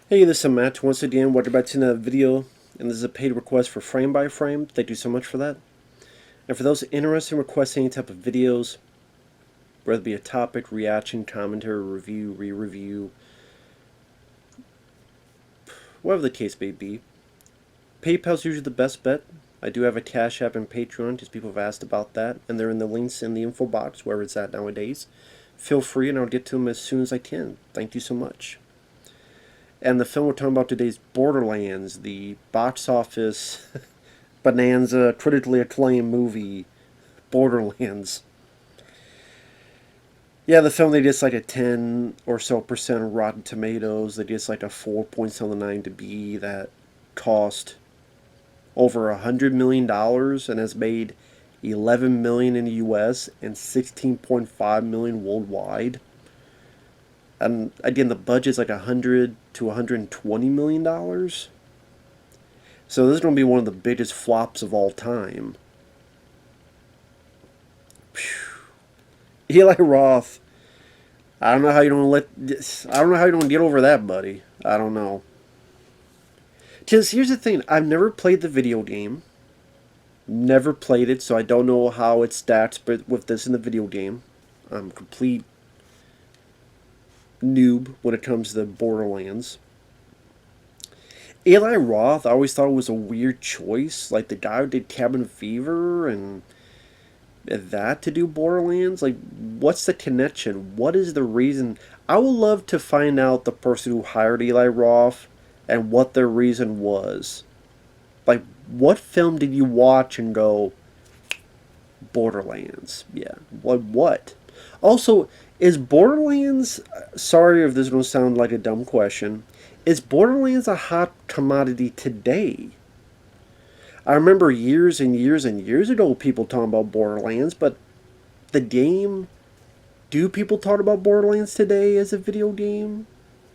Hey, this is Matt. Once again, welcome back to another video, and this is a paid request for Frame by Frame. Thank you so much for that. And for those interested in requesting any type of videos, whether it be a topic, reaction, commentary, review, re-review, whatever the case may be, PayPal's usually the best bet. I do have a Cash App and Patreon, because people have asked about that, and they're in the links in the info box, wherever it's at nowadays. Feel free, and I'll get to them as soon as I can. Thank you so much. And the film we're talking about today is Borderlands, the box office bonanza, critically acclaimed movie, Borderlands. Yeah, the film, they just like a 10 or so percent Rotten Tomatoes. They just like a 4.79 to be that cost over $100 million and has made 11 million in the US and 16.5 million worldwide. And again, the budget's like $100 to $120 million. So this is going to be one of the biggest flops of all time. Eli Roth. I don't know how you don't get over that, buddy. I don't know. Because here's the thing. I've never played the video game. Never played it, so I don't know how it stacks with this in the video game. I'm a complete noob when it comes to Borderlands. Eli Roth, I always thought it was a weird choice. Like the guy who did Cabin Fever and that to do Borderlands. Like, what's the connection? What is the reason? I would love to find out the person who hired Eli Roth and what their reason was. Like, what film did you watch and go, Borderlands? Yeah. What? Also, is Borderlands, sorry if this is going to sound like a dumb question, is Borderlands a hot commodity today? I remember years and years and years ago people talking about Borderlands, but the game, do people talk about Borderlands today as a video game?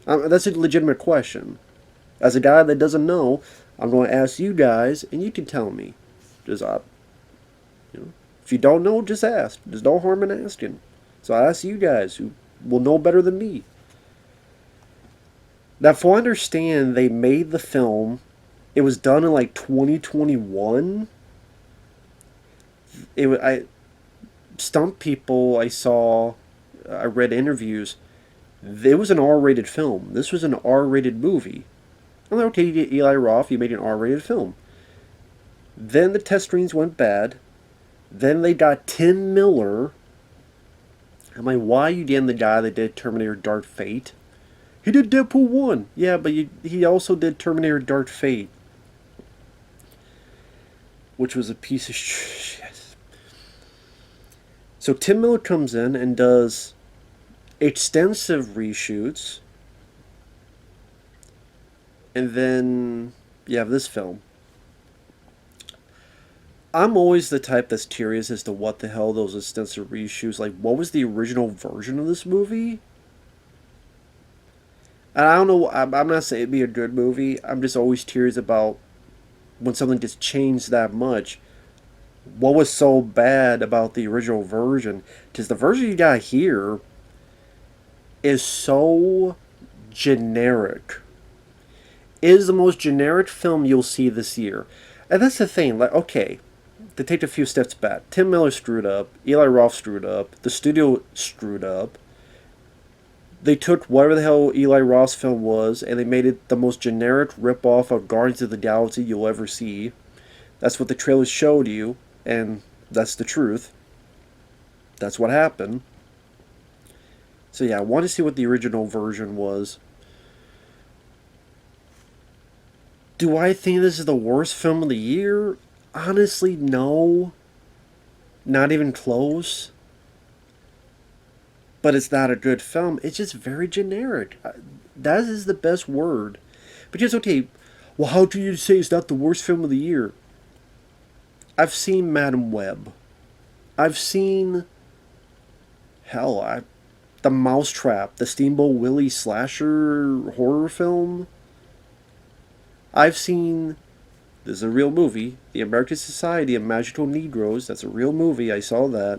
That's a legitimate question. As a guy that doesn't know, I'm going to ask you guys, and you can tell me. If you don't know, just ask. There's no harm in asking. So I ask you guys who will know better than me. Now, if I understand, they made the film. It was done in like 2021. I stumped people. I read interviews. It was an R-rated film. This was an R-rated movie. I'm like, okay, you get Eli Roth, you made an R-rated film. Then the test screens went bad. Then they got Tim Miller. I'm like, why are you getting the guy that did Terminator Dark Fate? He did Deadpool 1. Yeah, but he also did Terminator Dark Fate. Which was a piece of shit. So Tim Miller comes in and does extensive reshoots. And then you have this film. I'm always the type that's curious as to what the hell those extensive reshoots, like, what was the original version of this movie? And I don't know, I'm not saying it'd be a good movie. I'm just always curious about when something gets changed that much. What was so bad about the original version? Because the version you got here is so generic. It is the most generic film you'll see this year. And that's the thing, like, okay, to take a few steps back, Tim Miller screwed up, Eli Roth screwed up, the studio screwed up. They took whatever the hell Eli Roth's film was, and they made it the most generic ripoff of Guardians of the Galaxy you'll ever see. That's what the trailers showed you, and that's the truth. That's what happened. So yeah, I want to see what the original version was. Do I think this is the worst film of the year? Honestly, no. Not even close. But it's not a good film. It's just very generic. That is the best word. Because, okay, well, how do you say it's not the worst film of the year? I've seen Madam Web. I've seen, The Mousetrap, the Steamboat Willie slasher horror film. I've seen, this is a real movie, The American Society of Magical Negroes. That's a real movie. I saw that.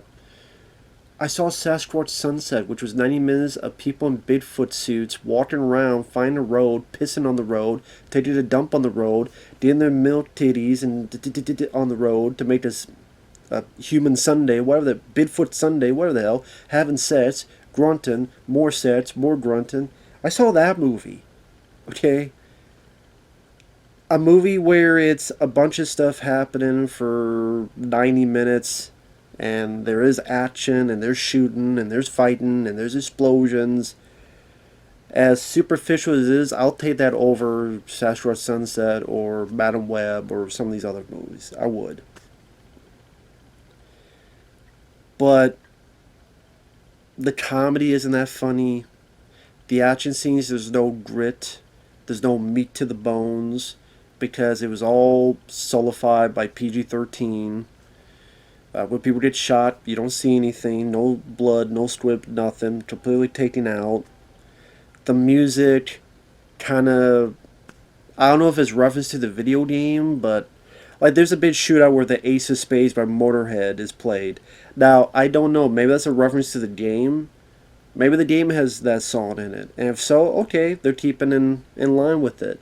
I saw Sasquatch Sunset, which was 90 minutes of people in Bigfoot suits walking around, finding a road, pissing on the road, taking a dump on the road, doing their milk titties and on the road to make this human Sunday, whatever the Bigfoot Sunday, whatever the hell, having sets, grunting, more sets, more grunting. I saw that movie. Okay? A movie where it's a bunch of stuff happening for 90 minutes and there is action and there's shooting and there's fighting and there's explosions. As superficial as it is, I'll take that over Sasquatch Sunset or Madam Web or some of these other movies. I would. But the comedy isn't that funny. The action scenes, there's no grit. There's no meat to the bones because it was all solidified by PG-13. When people get shot, you don't see anything. No blood, no squib, nothing. Completely taken out. The music kind of... I don't know if it's reference to the video game, but... Like, there's a big shootout where the Ace of Spades by Motorhead is played. Now, I don't know. Maybe that's a reference to the game. Maybe the game has that song in it. And if so, okay, they're keeping in line with it.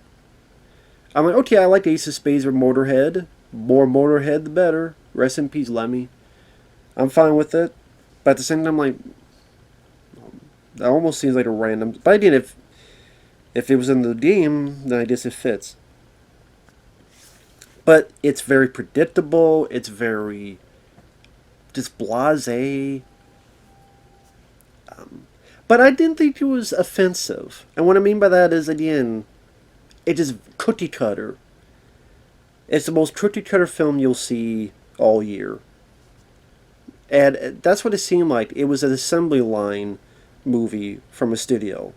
I'm like, okay, I like Ace of Spades by Motorhead. More Motorhead, the better. Rest in peace, Lemmy. I'm fine with it. But at the same time, I'm like... That almost seems like a random... But again, if it was in the game, then I guess it fits. But it's very predictable. It's very just blasé. But I didn't think it was offensive. And what I mean by that is, again, it is cookie cutter. It's the most cookie cutter film you'll see all year. And that's what it seemed like. It was an assembly line movie from a studio.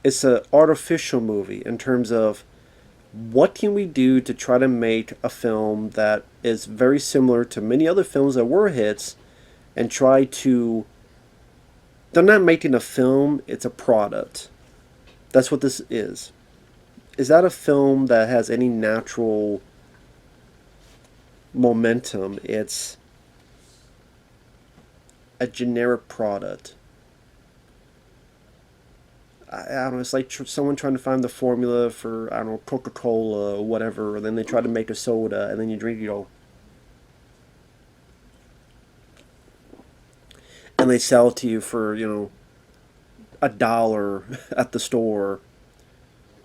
It's an artificial movie in terms of what can we do to try to make a film that is very similar to many other films that were hits and try to... They're not making a film, it's a product. That's what this is. Is that a film that has any natural momentum? It's a generic product. I don't know, it's like someone trying to find the formula for, I don't know, Coca-Cola or whatever, and then they try to make a soda, and then you drink, and they sell it to you for, $1 at the store.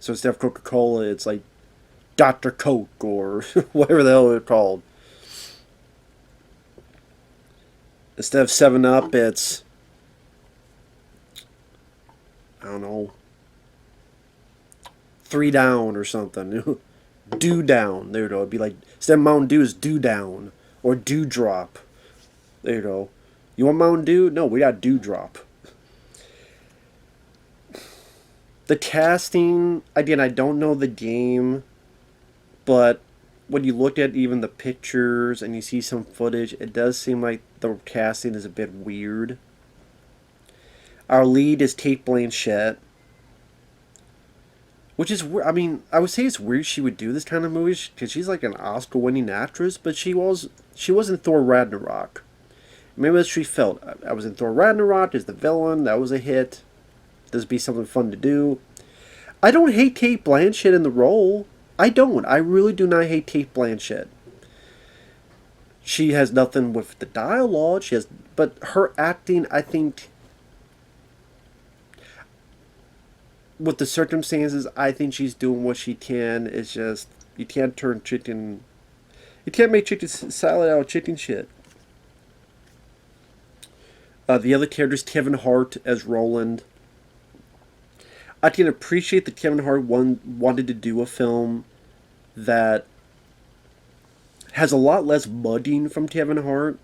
So instead of Coca-Cola, it's like Dr. Coke or whatever the hell it's called. Instead of 7-Up, it's, I don't know, 3 Down or something. Dew Down. There you go. It'd be like, instead of Mountain Dew, is Dew Down. Or Dew Drop. There you go. You want Mountain Dew? No, we got Dew Drop. The casting, again, I don't know the game, but when you look at even the pictures and you see some footage, it does seem like the casting is a bit weird. Our lead is Cate Blanchett, which is, I mean, I would say it's weird she would do this kind of movies because she's like an Oscar-winning actress, but she was in Thor Ragnarok. Maybe that's what she felt. I was in Thor Ragnarok as the villain. That was a hit. This would be something fun to do. I don't hate Cate Blanchett in the role. I don't. I really do not hate Cate Blanchett. She has nothing with the dialogue. But her acting, I think, with the circumstances, I think she's doing what she can. It's just, you can't make chicken salad out of chicken shit. The other characters, Kevin Hart as Roland. I can appreciate that Kevin Hart wanted to do a film that has a lot less mudding from Kevin Hart.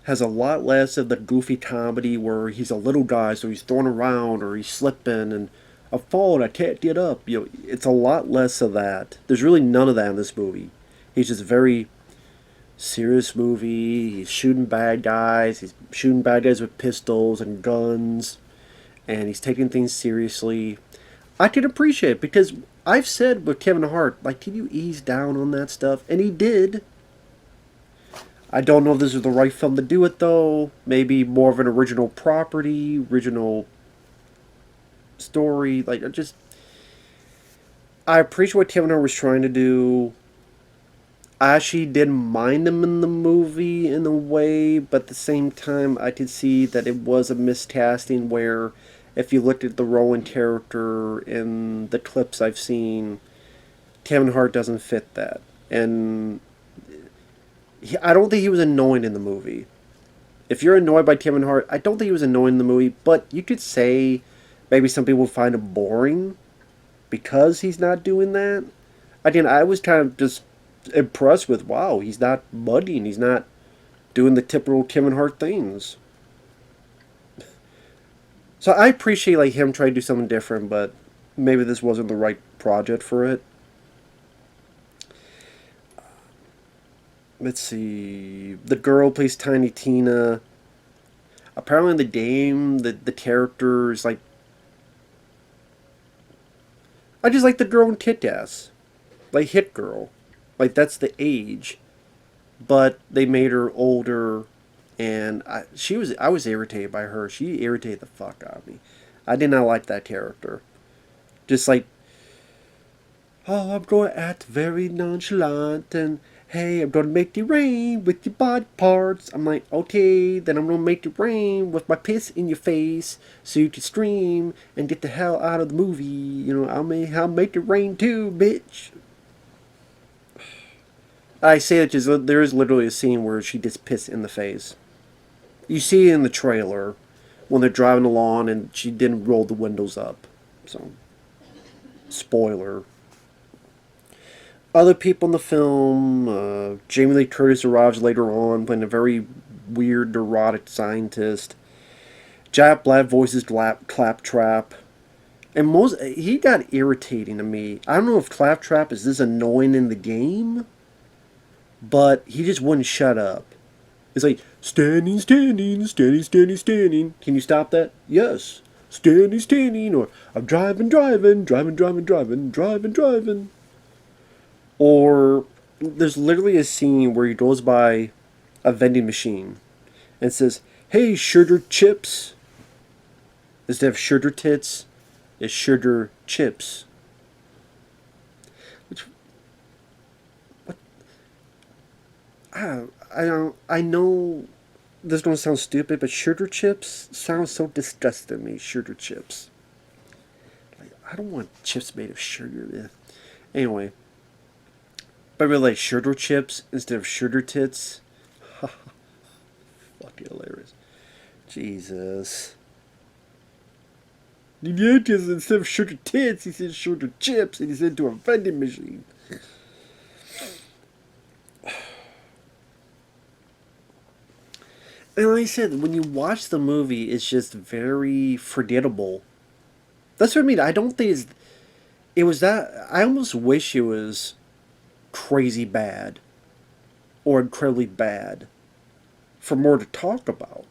Has a lot less of the goofy comedy where he's a little guy, so he's thrown around or he's slipping and I've fallen, I can't get up. It's a lot less of that. There's really none of that in this movie. He's just a very serious movie. He's shooting bad guys. He's shooting bad guys with pistols and guns. And he's taking things seriously. I can appreciate it because I've said with Kevin Hart, like, can you ease down on that stuff? And he did. I don't know if this is the right film to do it though. Maybe more of an original property, original story. Like I appreciate what Kevin Hart was trying to do. I actually didn't mind him in the movie in a way, but at the same time, I could see that it was a miscasting where, if you looked at the Rowan character in the clips I've seen, Kevin Hart doesn't fit that. And I don't think he was annoying in the movie. If you're annoyed by Kevin Hart, I don't think he was annoying in the movie, but you could say maybe some people find him boring because he's not doing that. Again, I was kind of just impressed with, wow, he's not muddying, he's not doing the typical Kevin Hart things. So I appreciate like him trying to do something different, but maybe this wasn't the right project for it. Let's see. The girl plays Tiny Tina. Apparently in the game, the character is like, I just like the girl in Kick-Ass, like Hit Girl, like that's the age, but they made her older, and I was irritated by her. She irritated the fuck out of me. I did not like that character. Just like, oh, I'm going to act very nonchalant, and hey, I'm going to make it rain with your body parts. I'm like, okay, then I'm going to make it rain with my piss in your face so you can scream and get the hell out of the movie. You know, I'll make it rain too, bitch. I say that because there is literally a scene where she gets pissed in the face. You see it in the trailer when they're driving along and she didn't roll the windows up. So, spoiler. Other people in the film, Jamie Lee Curtis arrives later on, playing a very weird, neurotic scientist. Jack Black voices Claptrap. And he got irritating to me. I don't know if Claptrap is this annoying in the game, but he just wouldn't shut up. It's like, standing, standing, standing, standing, standing. Can you stop that? Yes. Standing, standing. Or, I'm driving, driving, driving, driving, driving, driving, driving. Or, there's literally a scene where he goes by a vending machine and says, hey, sugar chips. Instead of sugar tits, it's sugar chips. Which, what? I know this is going to sound stupid, but sugar chips sounds so disgusting to me. Sugar chips. Like, I don't want chips made of sugar. Anyway, but really, like sugar chips instead of sugar tits. Fucking hilarious. Jesus. Because instead of sugar tits, he said sugar chips, and he's into a vending machine. And like I said, when you watch the movie, it's just very forgettable. That's what I mean. I don't think it was that. I almost wish it was crazy bad or incredibly bad for more to talk about.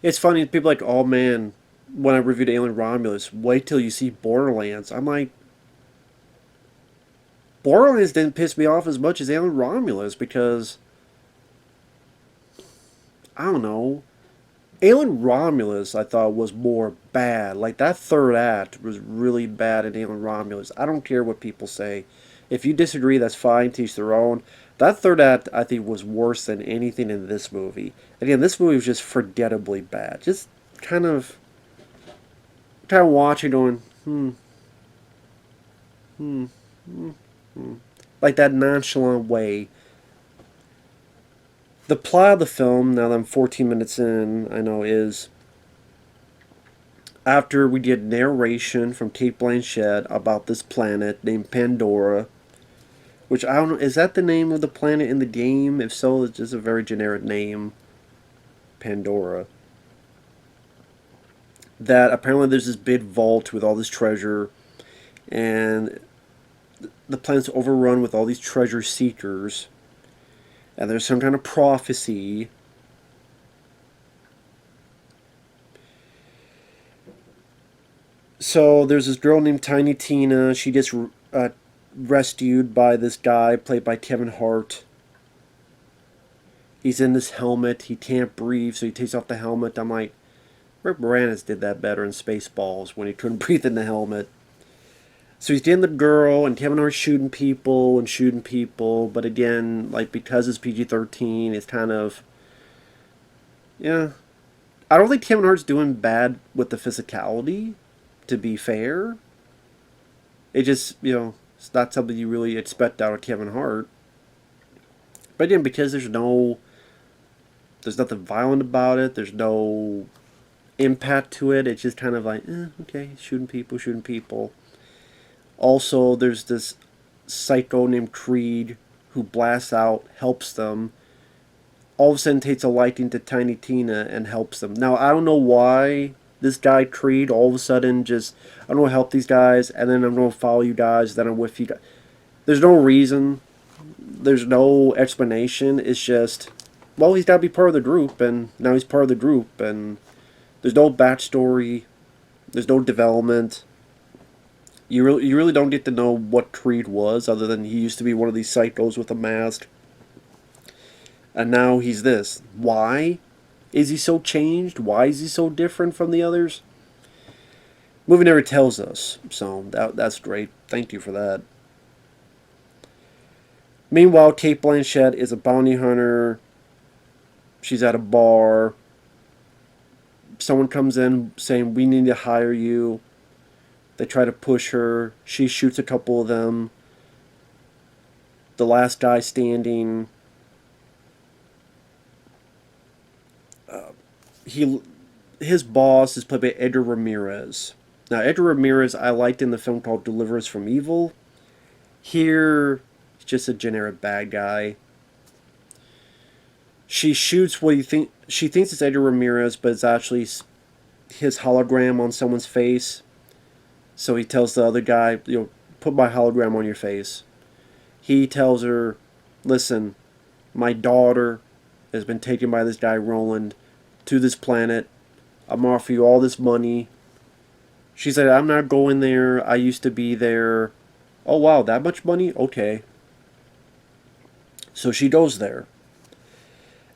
It's funny, people are like, oh man, when I reviewed Alien Romulus, wait till you see Borderlands. I'm like, Borderlands didn't piss me off as much as Alien Romulus because, I don't know, Alien Romulus I thought was more bad. Like that third act was really bad in Alien Romulus. I don't care what people say. If you disagree, that's fine, teach their own. That third act, I think, was worse than anything in this movie. Again, this movie was just forgettably bad. Just kind of watching, going, like that nonchalant way. The plot of the film, now that I'm 14 minutes in, I know, is after we get narration from Cate Blanchett about this planet named Pandora, which I don't know, is that the name of the planet in the game? If so, it's just a very generic name. Pandora. That apparently there's this big vault with all this treasure, and the planet's overrun with all these treasure seekers, and there's some kind of prophecy. So there's this girl named Tiny Tina. She gets rescued by this guy played by Kevin Hart. He's in this helmet. He can't breathe, so he takes off the helmet. I'm like, Rick Moranis did that better in Spaceballs when he couldn't breathe in the helmet. So he's getting the girl, and Kevin Hart's shooting people, but again, like, because it's PG-13, it's kind of, yeah. I don't think Kevin Hart's doing bad with the physicality, to be fair. It just, it's not something you really expect out of Kevin Hart. But again, because there's nothing violent about it, there's no impact to it, it's just kind of like, okay, shooting people. Also, there's this psycho named Creed who blasts out, helps them. All of a sudden takes a liking to Tiny Tina and helps them. Now, I don't know why this guy Creed all of a sudden just, I'm going to help these guys, and then I'm going to follow you guys, then I'm with you guys. There's no reason. There's no explanation. It's just, well, he's got to be part of the group, and now he's part of the group, and there's no backstory. There's no development. You really don't get to know what Creed was, other than he used to be one of these psychos with a mask. And now he's this. Why is he so changed? Why is he so different from the others? Movie never tells us, so that's great. Thank you for that. Meanwhile, Cate Blanchett is a bounty hunter. She's at a bar. Someone comes in saying, we need to hire you. They try to push her. She shoots a couple of them. The last guy standing, his boss is played by Edgar Ramirez. Now, Edgar Ramirez I liked in the film called Deliver Us from Evil. Here, he's just a generic bad guy. She shoots what she thinks it's Edgar Ramirez, but it's actually his hologram on someone's face. So he tells the other guy, put my hologram on your face. He tells her, listen, my daughter has been taken by this guy Roland to this planet. I'm going to offer you all this money. She said, I'm not going there. I used to be there. Oh, wow, that much money? Okay. So she goes there.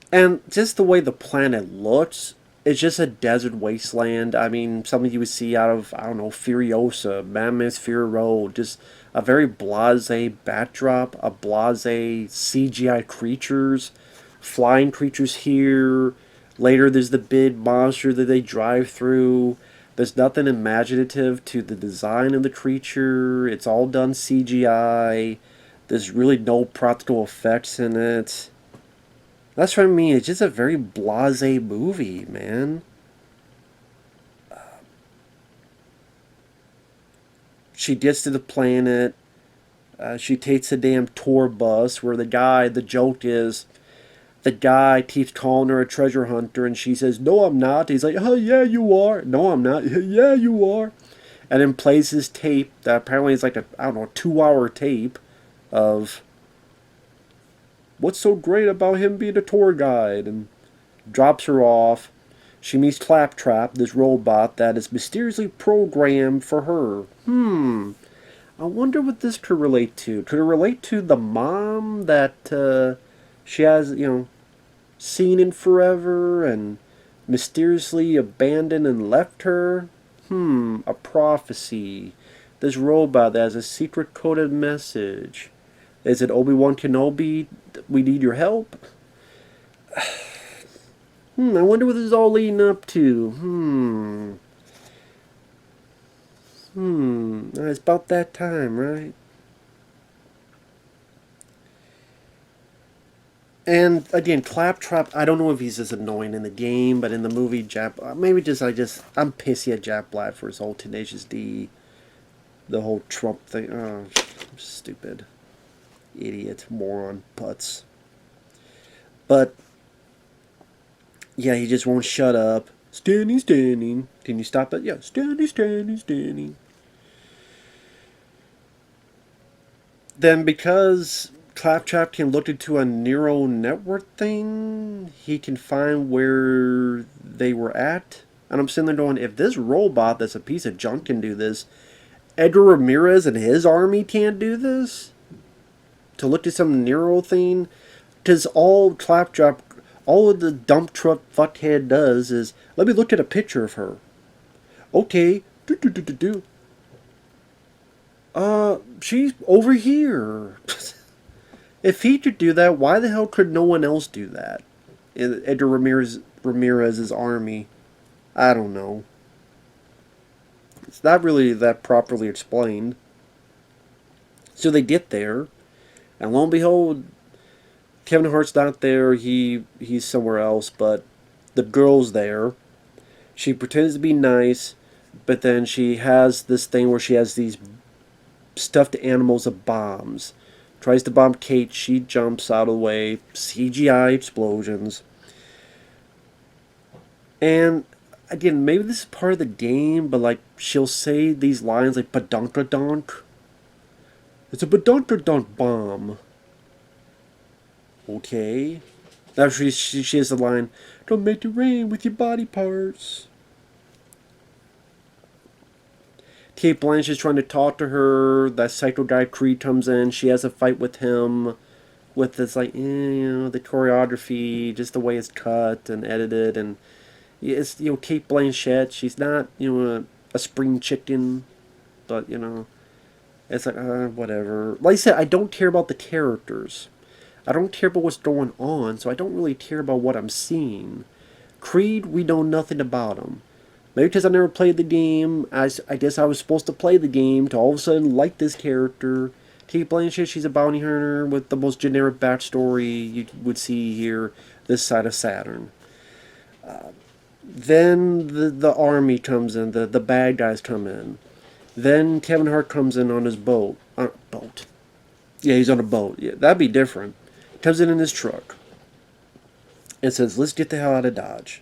And just the way the planet looks, it's just a desert wasteland. I mean, something you would see out of, I don't know, Furiosa, Mad Max Fury Road. Just a very blasé backdrop, a blasé CGI creatures, flying creatures here. Later, there's the big monster that they drive through. There's nothing imaginative to the design of the creature. It's all done CGI. There's really no practical effects in it. That's what I mean. It's just a very blasé movie, man. She gets to the planet. She takes a damn tour bus where the joke is, the guy keeps calling her a treasure hunter, and she says, no, I'm not. He's like, oh, yeah, you are. No, I'm not. Yeah, you are. And then plays his tape that apparently is like a, 2-hour tape of what's so great about him being a tour guide, and drops her off. She meets Claptrap, this robot that is mysteriously programmed for her. I wonder what this could relate to. Could it relate to the mom that she has, seen in forever and mysteriously abandoned and left her? A prophecy. This robot that has a secret coded message. Is it Obi-Wan Kenobi? We need your help? I wonder what this is all leading up to. It's about that time, right? And again, Claptrap, I don't know if he's as annoying in the game, but in the movie, I'm pissy at Jack Black for his whole Tenacious D, the whole Trump thing. Oh, stupid. Idiot, moron, putz. But, yeah, he just won't shut up. Standing. Can you stop it? Yeah, standing. Then because Claptrap can look into a neural network thing, he can find where they were at. And I'm sitting there going, if this robot that's a piece of junk can do this, Edgar Ramirez and his army can't do this? To look at some Nero thing? Because all Claptrap, all of the dump truck fuckhead does is, let me look at a picture of her. Okay, do do do do do. She's over here. If he could do that, why the hell could no one else do that? Edgar Ramirez's army. I don't know. It's not really that properly explained. So they get there, and lo and behold, Kevin Hart's not there. He's somewhere else, but the girl's there. She pretends to be nice, but then she has this thing where she has these stuffed animals of bombs. Tries to bomb Cate, she jumps out of the way. CGI explosions. And again, maybe this is part of the game, but like she'll say these lines like badonkadonk. It's a badonkadonk bomb. Okay. After she has the line, don't make it rain with your body parts. Cate Blanchett's trying to talk to her. That psycho guy Creed comes in. She has a fight with him. With this, like, the choreography, just the way it's cut and edited. And it's, Cate Blanchett. She's not, a spring chicken. But, it's like, whatever. Like I said, I don't care about the characters. I don't care about what's going on, so I don't really care about what I'm seeing. Creed, we know nothing about him. Maybe because I never played the game, I guess I was supposed to play the game to all of a sudden like this character. Cate Blanchett, she's a bounty hunter with the most generic backstory you would see here this side of Saturn. Then the army comes in, the bad guys come in. Then Kevin Hart comes in on his boat. Boat. Yeah, he's on a boat. Yeah, that'd be different. Comes in his truck. And says, let's get the hell out of Dodge.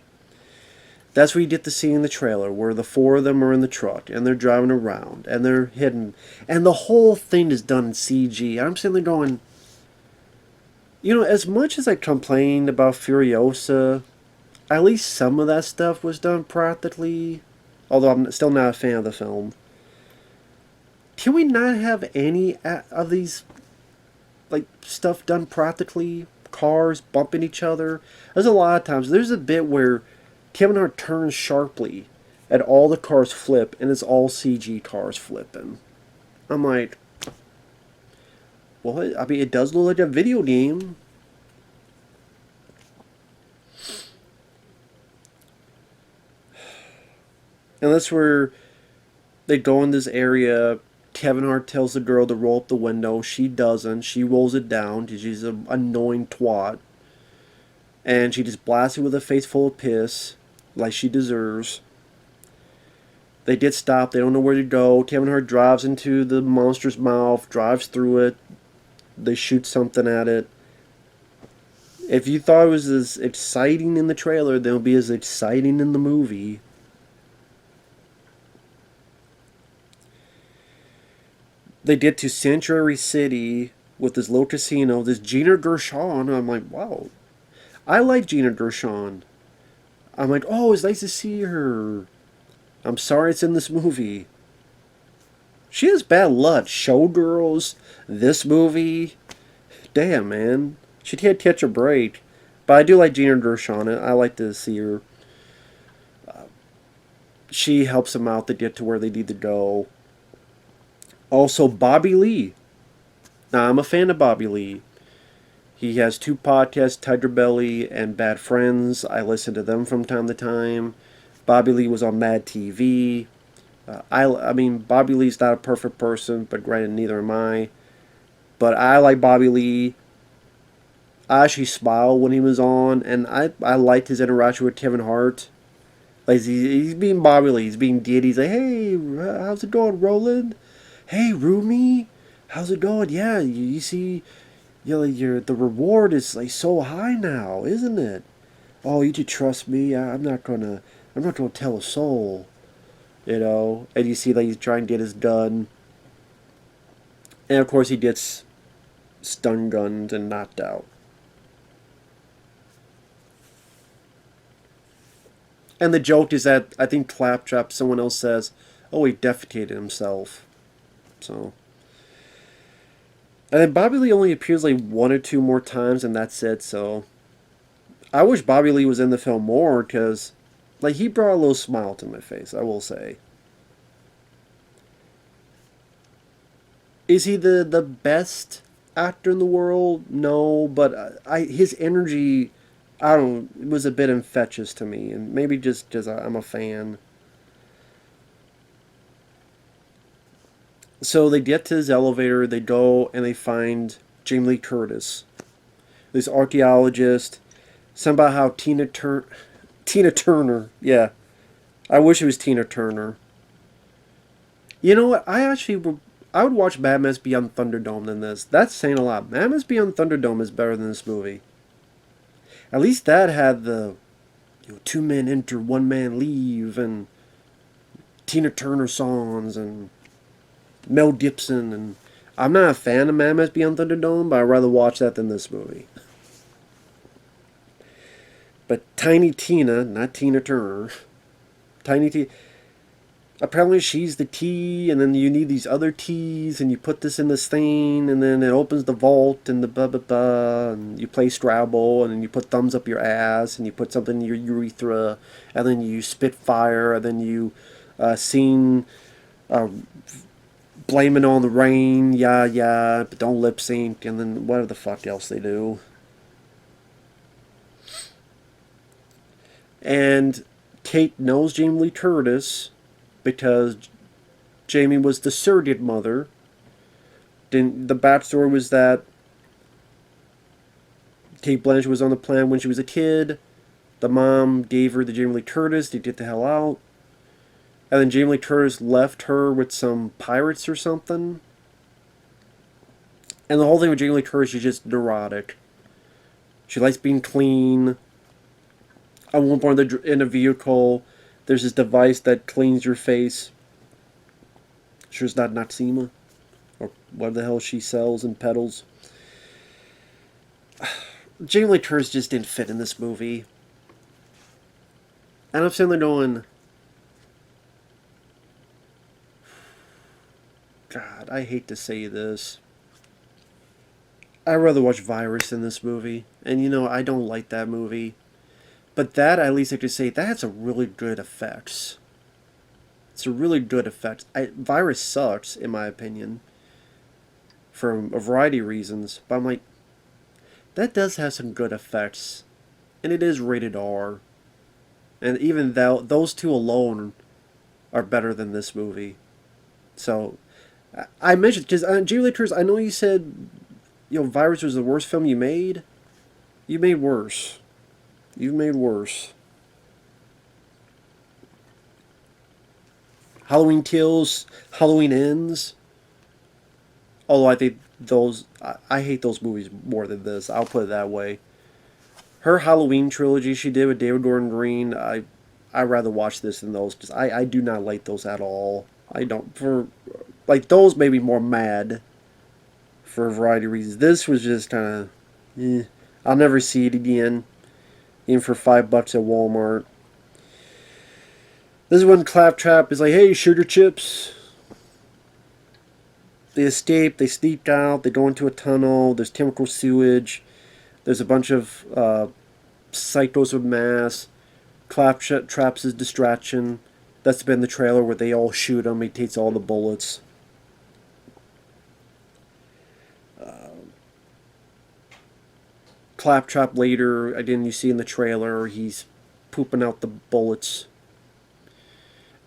That's where you get to see in the trailer, where the four of them are in the truck, and they're driving around, and they're hidden. And the whole thing is done in CG. I'm sitting there going, as much as I complained about Furiosa, at least some of that stuff was done practically. Although I'm still not a fan of the film. Can we not have any of these, like, stuff done practically? Cars bumping each other? There's a lot of times. There's a bit where Kevin Hart turns sharply and all the cars flip, and it's all CG cars flipping. I'm like, well, I mean, it does look like a video game. And that's where they go in this area. Kevin Hart tells the girl to roll up the window. She doesn't. She rolls it down because she's an annoying twat. And she just blasts it with a face full of piss, like she deserves. They did stop. They don't know where to go. Kevin Hart drives into the monster's mouth, drives through it. They shoot something at it. If you thought it was as exciting in the trailer, then it'll be as exciting in the movie. They get to Sanctuary City with this little casino, this Gina Gershon. I'm like, wow. I like Gina Gershon. I'm like, oh, it's nice to see her. I'm sorry it's in this movie. She has bad luck. Showgirls, this movie. Damn, man. She can't catch a break. But I do like Gina Gershon. I like to see her. She helps them out to get to where they need to go. Also, Bobby Lee. Now, I'm a fan of Bobby Lee. He has two podcasts, Tiger Belly and Bad Friends. I listen to them from time to time. Bobby Lee was on Mad TV. I mean, Bobby Lee's not a perfect person, but granted, neither am I. But I like Bobby Lee. I actually smiled when he was on, and I liked his interaction with Kevin Hart. Like, he's being Bobby Lee. He's being deity. He's like, hey, how's it going, Roland? Hey, Rumi, how's it going? Yeah, you see, the reward is like so high now, isn't it? Oh, you should trust me. I'm not gonna tell a soul, And you see that he's trying to get his gun, and of course he gets stun gunned and knocked out. And the joke is that I think Claptrap, someone else says, oh, he defecated himself. So, and then Bobby Lee only appears like one or two more times, and that's it. So, I wish Bobby Lee was in the film more because, like, he brought a little smile to my face. I will say. Is he the best actor in the world? No, but his energy, I don't. It was a bit infectious to me, and maybe just because I'm a fan. So they get to his elevator. They go and they find Jamie Lee Curtis, this archaeologist. Something about how Tina Turner. Yeah, I wish it was Tina Turner. You know what? I would watch Mad Max Beyond Thunderdome than this. That's saying a lot. Mad Max Beyond Thunderdome is better than this movie. At least that had the two men enter, one man leave, and Tina Turner songs and Mel Gibson. And I'm not a fan of Mad Max Beyond Thunderdome, but I'd rather watch that than this movie. But Tiny Tina, not Tina Turner, Tiny Tina. Apparently she's the key, and then you need these other keys, and you put this in this thing, and then it opens the vault, and the blah blah blah, and you play Scrabble, and then you put thumbs up your ass, and you put something in your urethra, and then you spit fire, and then you sing, uh, blame it on the rain, yeah, yeah, but don't lip sync, and then whatever the fuck else they do. And Kate knows Jamie Lee Curtis because Jamie was the surrogate mother. Then the backstory was that Cate Blanchett was on the plan when she was a kid. The mom gave her the Jamie Lee Curtis to get the hell out. And then Jamie Lee Curtis left her with some pirates or something. And the whole thing with Jamie Lee Curtis, she's just neurotic. She likes being clean. At one point in a vehicle, there's this device that cleans your face. Sure it's not Noxema. Or what the hell she sells and peddles. Jamie Lee Curtis just didn't fit in this movie. And I'm sitting there going, God, I hate to say this. I'd rather watch Virus than this movie. And I don't like that movie. But that, at least I could say, that has a really good effects. It's a really good effect. Virus sucks, in my opinion. For a variety of reasons. But I'm like, that does have some good effects. And it is rated R. And even those two alone are better than this movie. So, I mentioned, because Jamie Lee Curtis, I know you said, Virus was the worst film you made. You made worse. You've made worse. Halloween Kills, Halloween Ends. Although I think I hate those movies more than this. I'll put it that way. Her Halloween trilogy she did with David Gordon Green, I'd rather watch this than those, because I do not like those at all. I don't. Those made me more mad for a variety of reasons. This was just kind of, I'll never see it again. Even for $5 at Walmart. This is when Claptrap is like, hey, sugar chips. They escape, they sneak out, they go into a tunnel, there's chemical sewage, there's a bunch of psychos with masks. Claptrap traps his distraction. That's been the trailer where they all shoot him, he takes all the bullets. Claptrap later, again you see in the trailer, he's pooping out the bullets.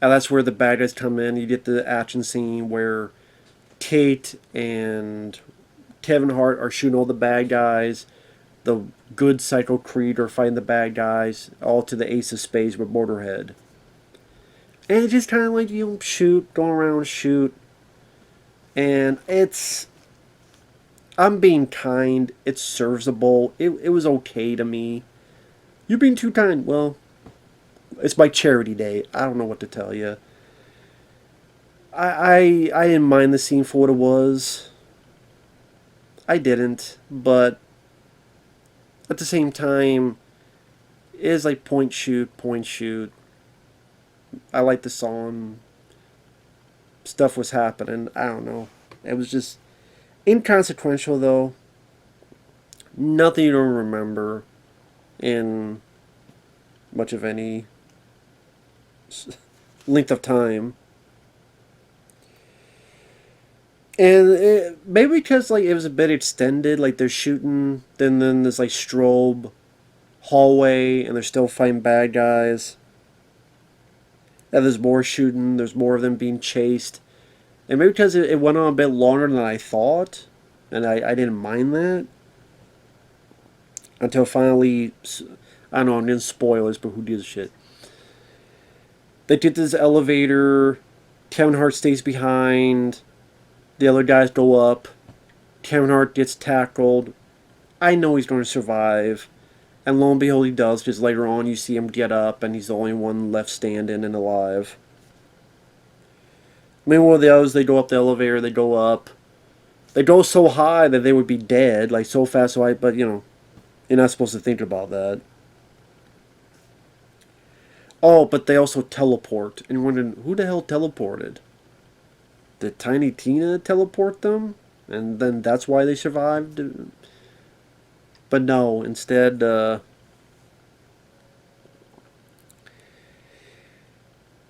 And that's where the bad guys come in. You get the action scene where Kate and Kevin Hart are shooting all the bad guys. The good Psycho Creed are fighting the bad guys, all to the Ace of Spades with Motorhead. And it's just kind of like, shoot, going around, shoot. And I'm being kind. It's serviceable. It was okay to me. You're being too kind. Well, it's my charity day. I don't know what to tell you. I didn't mind the scene for what it was. I didn't, but at the same time, it is like point shoot, point shoot. I like the song. stuff was happening. I don't know. It was just inconsequential, though. Nothing you don't remember in much of any length of time. And maybe because like it was a bit extended, like they're shooting, then there's like strobe hallway, and they're still fighting bad guys. And there's more shooting, there's more of them being chased. And maybe because it went on a bit longer than I thought, and I didn't mind that. Until finally, I don't know, I'm getting spoilers, but who gives a shit? They get this elevator, Kevin Hart stays behind, the other guys go up, Kevin Hart gets tackled. I know he's going to survive. And lo and behold, he does, because later on you see him get up, and he's the only one left standing and alive. Meanwhile, the others, they go up the elevator, they go up. They go so high that they would be dead, like so fast, so high, but you know, you're not supposed to think about that. Oh, but they also teleport. And you're wondering, who the hell teleported? Did Tiny Tina teleport them? And then that's why they survived? But no, instead,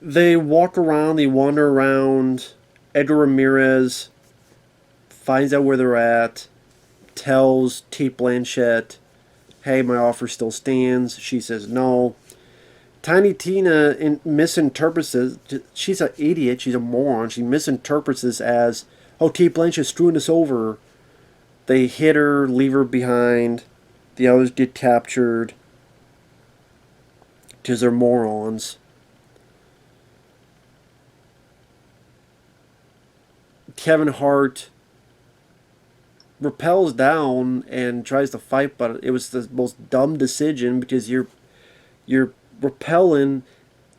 they walk around, they wander around. Edgar Ramirez finds out where they're at, tells Cate Blanchett, hey, my offer still stands. She says no. Tiny Tina misinterprets this. She's an idiot. She's a moron. She misinterprets this as, oh, Cate Blanchett's screwing us over. They hit her, leave her behind. The others get captured. Because they're morons. Kevin Hart rappels down and tries to fight, but it was the most dumb decision because you're rappelling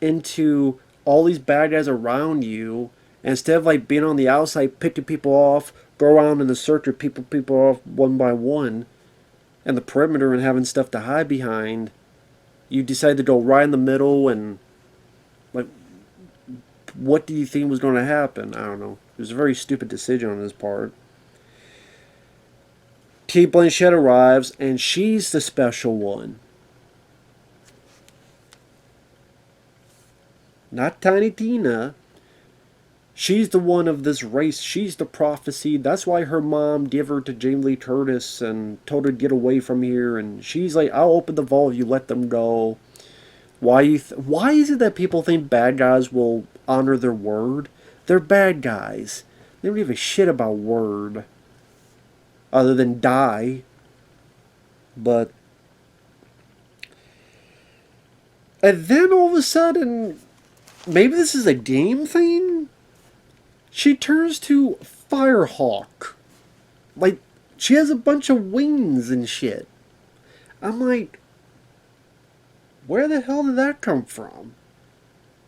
into all these bad guys around you, and instead of like being on the outside picking people off, go around in the circle, people off one by one, and the perimeter, and having stuff to hide behind, you decide to go right in the middle. And like, what do you think was going to happen? I don't know. It was a very stupid decision on his part. Cate Blanchett arrives, and she's the special one. Not Tiny Tina. She's the one of this race. She's the prophecy. That's why her mom gave her to Jamie Lee Curtis and told her to get away from here. And she's like, I'll open the vault if you let them go. Why is it that people think bad guys will honor their word? They're bad guys. They don't give a shit about word. Other than die. But... And then all of a sudden... Maybe this is a game thing? She turns to Firehawk. Like, she has a bunch of wings and shit. I'm like... Where the hell did that come from?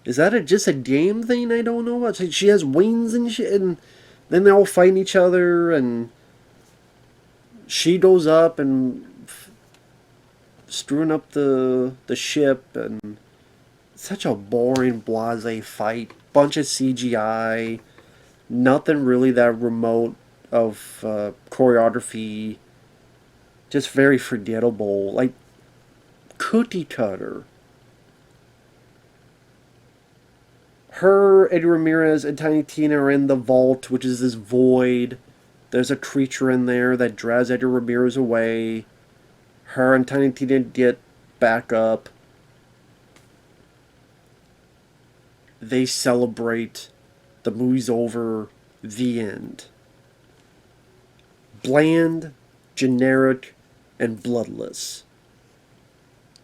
Is that just a game thing I don't know about? She has wings and shit, and then they're all fighting each other, and she goes up and screwing up the ship, and such a boring, blasé fight. Bunch of CGI. Nothing really that remote of choreography. Just very forgettable. Like, cookie cutter. Her, Edgar Ramirez, and Tiny Tina are in the vault, which is this void. There's a creature in there that drags Edgar Ramirez away. Her and Tiny Tina get back up. They celebrate. The movie's over. The end. Bland, generic, and bloodless.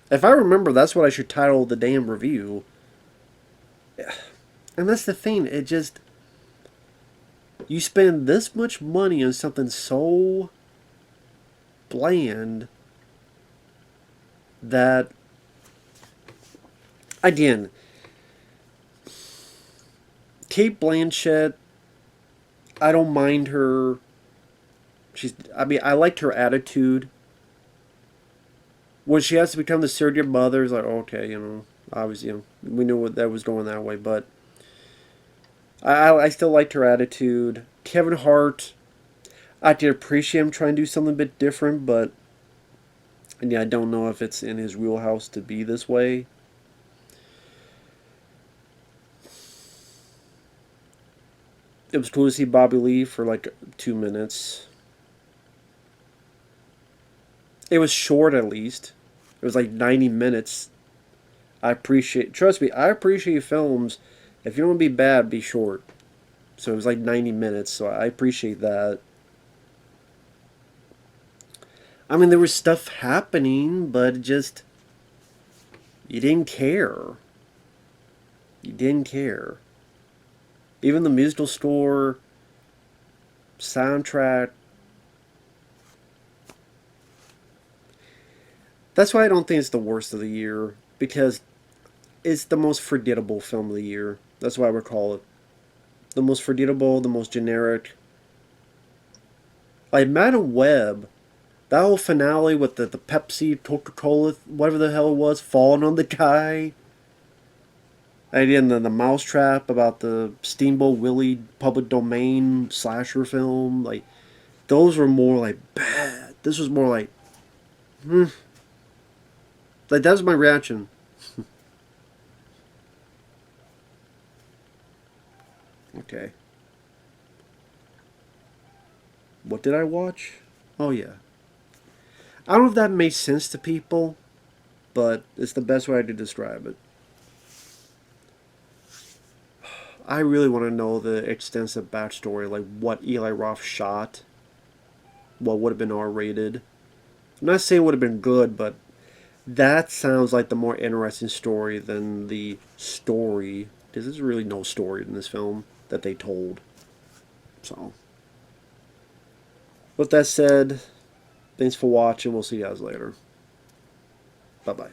If I remember, that's what I should title the damn review. And that's the thing, it just... You spend this much money on something so bland that... Again, Cate Blanchett, I don't mind her. I liked her attitude. When she has to become the surrogate mother, it's like, okay, obviously, we knew that was going that way, but I still liked her attitude. Kevin Hart, I did appreciate him trying to do something a bit different, but and yeah, I don't know if it's in his wheelhouse to be this way. It was cool to see Bobby Lee for like 2 minutes. It was short at least. It was like 90 minutes. I appreciate, trust me, I appreciate films. If you don't want to be bad, be short. So it was like 90 minutes, so I appreciate that. I mean, there was stuff happening, but just, you didn't care. You didn't care. Even the musical score, soundtrack. That's why I don't think it's the worst of the year, because it's the most forgettable film of the year. That's why I would call it. The most forgettable, the most generic. Like Madam Web, that whole finale with the Pepsi, Coca-Cola, whatever the hell it was, falling on the guy. And then the mousetrap about the Steamboat Willie public domain slasher film. Like, those were more like bad. This was more like, hmm. Like, that was my reaction. Okay. What did I watch? Oh, yeah. I don't know if that makes sense to people, but it's the best way to describe it. I really want to know the extensive backstory, like what Eli Roth shot, what would have been R-rated. I'm not saying it would have been good, but that sounds like the more interesting story than the story. Because there's really no story in this film that they told. So, with that said, thanks for watching. We'll see you guys later. Bye-bye.